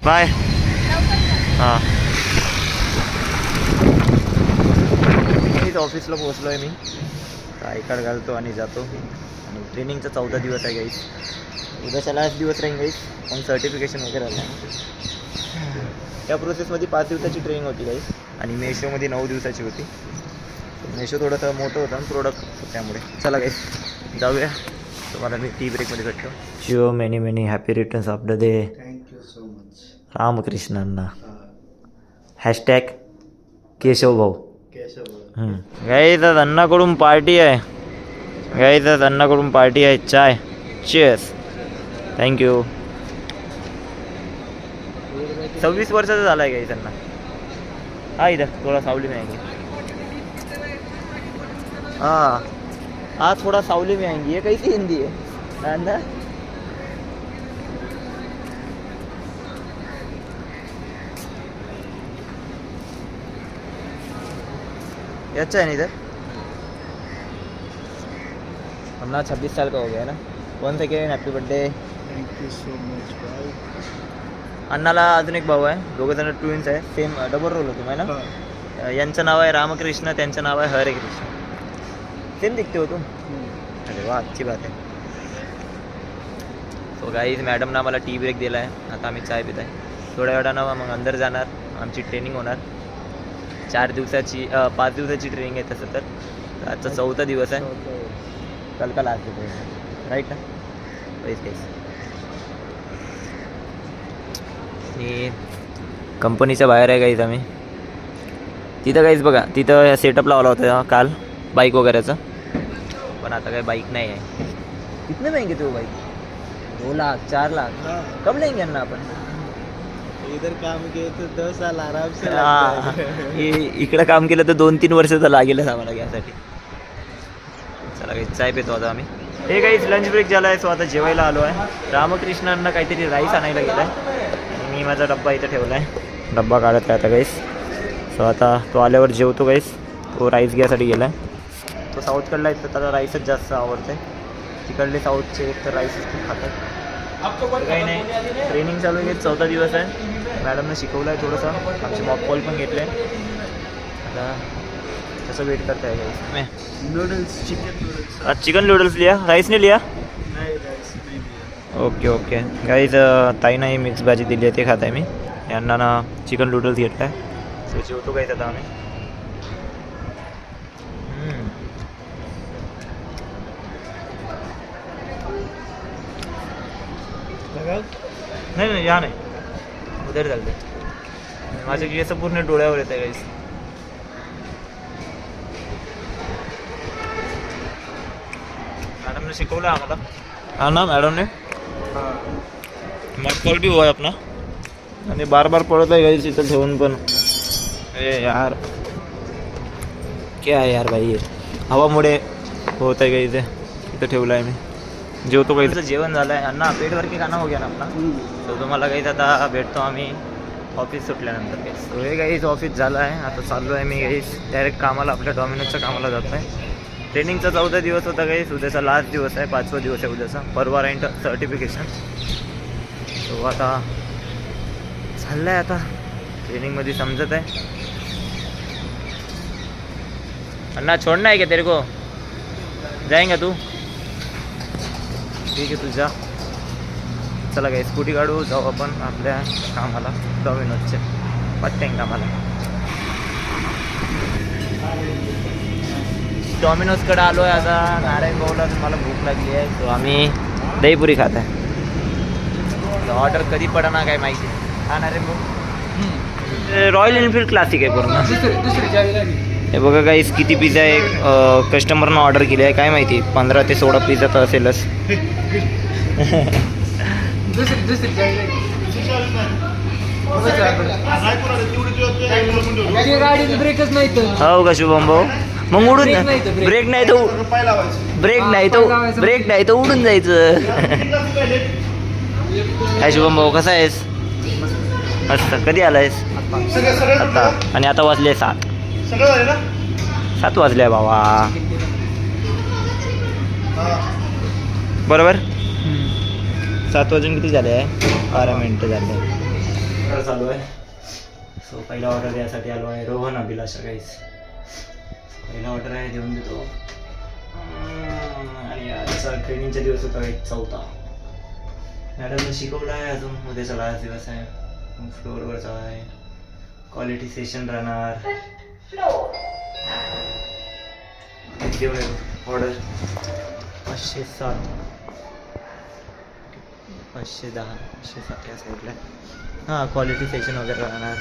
Bye. हां ऑफिसला पोहोचलो आहे मी. आय कार्ड घालतो आणि जातो. आणि ट्रेनिंगचा 14 दिवस आहे गाईस. उद्याचा लास्ट दिवस राहील गाईस. मग सर्टिफिकेशन वगैरे आलं. त्या प्रोसेसमध्ये 5 दिवसाची ट्रेनिंग होती गाईस. आणि मेशोमध्ये 9 दिवसाची होती. मेशो थोडंसं मोठं होतं प्रोडक्ट त्यामुळे. चला गाईस जाऊया. तुम्हाला मी टी ब्रेकमध्ये भेटतो. Shiv many many happy returns of the day. Thank you so much. रामकृष्णांना. हॅशटॅग केशव भाऊ. केशव. गाईस आज अण्णाकडून पार्टी आहे. गाईस आज अण्णाकडून पार्टी आहे. चाय. चीअर्स. थँक्यू. 26 वर्षाचा झाला आहे गाईस अण्णा. हा इधर थोडा सावली में आएंगे. हाँ आज थोड़ा सावली में आएंगी. ये कैसी हिंदी है अण्णा? ये अच्छा है ना इधर. अपना 26 साल का हो गया है ना. One second. Happy birthday. Thank you so much bye. अण्णाला अजून एक भाऊ आहे. दोघं जण ट्विन्स आहे. सेम डबल रोल होतो आहे ना. यांचं नाव आहे रामकृष्ण. त्यांचं नाव आहे हरे कृष्ण. सेम दिखते हो तुम. अरे वा अच्छी बात आहे. सो गाईज मॅडमनं आम्हाला टी ब्रेक दिला आहे. आता आम्ही चाय पित आहे. थोड्या वेळानं मग अंदर जाणार. आमची ट्रेनिंग होणार. 5 दिवसाची ट्रेनिंग आहे तसं तर. आजचा 4था दिवस आहे. कल का लास्ट डे राईट ना. पैस आणि कंपनीच्या बाहेर आहे गाईज आम्ही. तिथं गाईज बघा तिथं सेटअप लावला होता काल बाईक वगैरेचं. पण आता काही बाईक नाही आहे. कितने महंगे थे वो बाईक? 2 लाख 4 लाख. कब लेंगे ना आपण. इधर काम किए तो 2 साल आराम से. इकडं काम केलं तर 2-3 वर्ष तर लागेलच आम्हाला घ्यासाठी. चला काही चाय पितो आता आम्ही. हे काहीच लंच ब्रेक झाला आहे. सो आता जेवायला आलो आहे. रामकृष्णांना काहीतरी राईस आणायला गेला आहे. आणि मी माझा डब्बा इथं ठेवला आहे. डब्बा काढत आहे आता गाईस. सो आता तो आल्यावर जेवतो गाईस. तो राईस घ्यायसाठी गेला आहे. तो साऊथकडला आहे तर त्याला राईसच जास्त आवडते. तिकडले साऊथचे एक तर राईसच खूप खातात. काही नाही. ट्रेनिंग चालू आहे. 14 दिवस आहे. मॅडमनं शिकवलं आहे थोडंसं. आमचे मॉक कॉल पण घेतले. आता तसं वेट करता है गाइस. मैं नूडल्स चिकन नूडल्स. आज चिकन नूडल्स लिया. राईस नहीं लिया. नाही राईस नाही दिया. ओके ओके गाईज ताईनं ही मिक्स भाजी दिली आहे ते खात आहे मी. यांना ना चिकन नूडल्स घेतला आहे. सो जेवतो गाईज आता आम्ही. नाही नाही या नाही उधर चालते. माझे केस पूर्ण डोळ्यावर येत आहे गाईज. मॅडमने शिकवलं आम्हाला. हा ना मॅडमने. मॉक कॉल भी हुआ है अपना. आणि बार बार पडत आहे गाईज इथं ठेवून पण. अरे यार क्या है यार भाई. हवामुळे होत आहे गाईज. इथं ठेवलं आहे मी. जेवतो काहीचं जेवण झालं आहे. अण्णा पेटवर की खाना हो गया ना आपला. तो तुम्हाला काहीच आता भेटतो आम्ही ऑफिस सुटल्यानंतर. काहीच तो हे काहीच ऑफिस झालं आहे. आता चाललो आहे मी काहीच डायरेक्ट कामाला. आपल्या डॉमिनोजच्या कामाला जातो आहे. ट्रेनिंगचा 14 दिवस होता काहीच. उद्याचा लास्ट दिवस आहे. 5वा दिवस आहे उद्याचा. परवा राहील सर्टिफिकेशन. तो आता चाललं आहे. आता ट्रेनिंगमध्ये समजत आहे. अण्णा छोडना है क्या तेरे को. जाएंगा तू. ठीक आहे तुझ्या. चला काही स्कूटी काढू जाऊ आपण आपल्या कामाला. डॉमिनोजच्या पट्ट्यां कामाला. डॉमिनोजकडे आलो आहे आता. नारायण भाऊला मला भूक लागली आहे. तो आम्ही दहीपुरी खात आहे. ऑर्डर कधी पडणार काय माहिती. हा नारायण भाऊ. रॉयल एनफील्ड क्लासिक आहे पूर्ण. हे बघा गाईस किती पिझ्झा आहे. कस्टमरनं ऑर्डर केली आहे काय माहिती. 15 ते 16 पिझ्झा तर असेलच. ब्रेकच नाही तर. हो का शुभम भाऊ. मग उडून ब्रेक नाही तर उडून जायचं. काय शुभम भाऊ कसा आहेस. मस्त. कधी आलायस. आता. आणि आता वाजले 7 वाजले बाबा. बरोबर 7 वाजून किती झाले आहे. 12 मिनिटं झाले. ऑर्डर चालू आहे. सो पहिला ऑर्डर द्यायसाठी आलो आहे. रोहन अभिलाषा गाईस, पहिला ऑर्डर आहे, देऊन देतो. आणि आजचा ट्रेनिंगचा दिवस होता काही 4था. मॅडमने शिकवलं आहे, अजून उद्याचा लास्ट दिवस आहे. फ्लोअरवरचा आहे, क्वालिटी सेशन राहणार. देऊन येतो ऑर्डर. 507, 510, 507 या साईडला. हां, क्वालिटी सेशन वगैरे राहणार,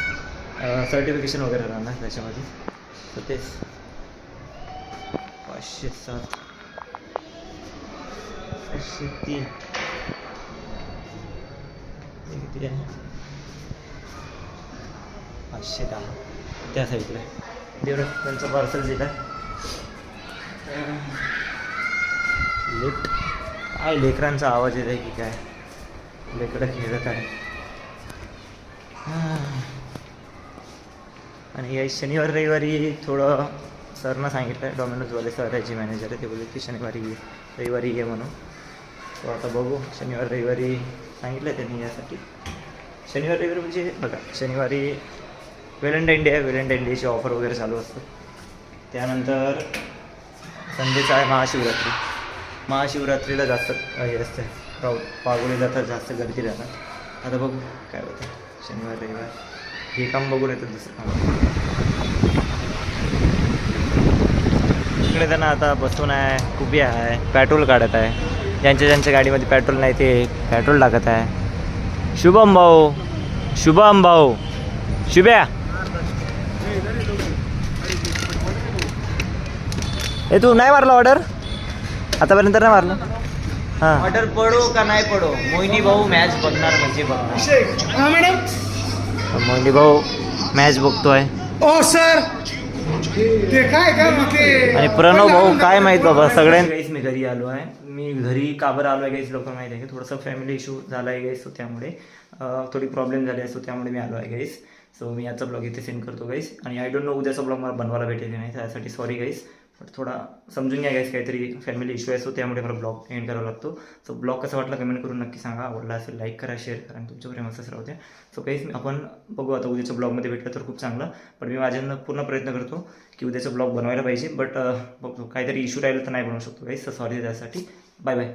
सर्टिफिकेशन वगैरे राहणार त्याच्यामध्ये. तर तेच 507, 503 किती आहे, 510 त्या साईडला. देऊन त्यांचं पार्सल दिलं. लिफ्ट काय लेकरांचा आवाज येत आहे की काय, लेकरं खेळत आहे. आणि या शनिवार रविवारी थोडं सरनं सांगितलं आहे, डॉमिनोजवाले सर आहे, जी मॅनेजर आहे, ते बोलले की शनिवारी ये, रविवारी ये म्हणून. तो आता बघू, शनिवार रविवारी सांगितलं आहे त्यांनी यासाठी. शनिवार रविवारी म्हणजे बघा, शनिवारी व्हॅलेंटाईन डे आहे, व्हॅलेंटाईन डेची ऑफर वगैरे चालू असतं. त्यानंतर संडेचा आहे महाशिवरात्री. महाशिवरात्रीला जास्त हे असते, पागोलीला तर जास्त गर्दी राहणार. आता बघू काय होतं शनिवार रविवार. हे काम बघून येतं दुसरं काम. इकडे त्यांना आता बसून आहे, कुबी आहे, पेट्रोल काढत आहे. ज्यांच्या गाडीमध्ये पेट्रोल नाही ते पेट्रोल टाकत आहे. शुभम भाऊ, शुभम भाऊ, शुभ्या, हे तू नाही मारला ऑर्डर आतापर्यंत? नाही मारलं. हां, ऑर्डर पडो का नाही पडो, मोहिनी भाऊ मॅच बघणार म्हणजे बघणार. मोहिनी भाऊ मॅच बघतोय. ओ सर, ते काय आणि प्रणव भाऊ काय माहीत बाबा. सगळ्यांना गाईस मी घरी आलो आहे. मी घरी का बरं आलो आहे गाईस, लोक माहीत आहे की थोडंसं फॅमिली इश्यू झाला आहे गाईस, सो त्यामुळे थोडी प्रॉब्लेम झाली आहे, सो त्यामुळे मी आलो आहे गाईस. सो मी याचा ब्लॉग इथे सेंड करतो गाईस. आणि आय डोंट नो उद्याचा ब्लॉग मला बनवायला भेटेल नाही, त्यासाठी सॉरी गाईस. बट थोडा समजून घ्या गाईस, काहीतरी फॅमिली इश्यू आहे, सो त्यामुळे मला ब्लॉग एंड करावा लागतो. सो ब्लॉग कसा वाटला कमेंट करून नक्की सांगा. आवडला असेल लाईक करा, शेअर करा, आणि तुमच्या प्रेम असंच राहू द्या. सो गाईस आपण बघू आता उद्याच्या ब्लॉगमध्ये भेटलं तर खूप चांगलं. पण मी माझ्यानं पूर्ण प्रयत्न करतो की उद्याचा ब्लॉग बनवायला पाहिजे. बट बघतो काहीतरी इश्यू राहिलं तर नाही बनवू शकतो गाईस, तर सॉरी त्यासाठी. Bye bye.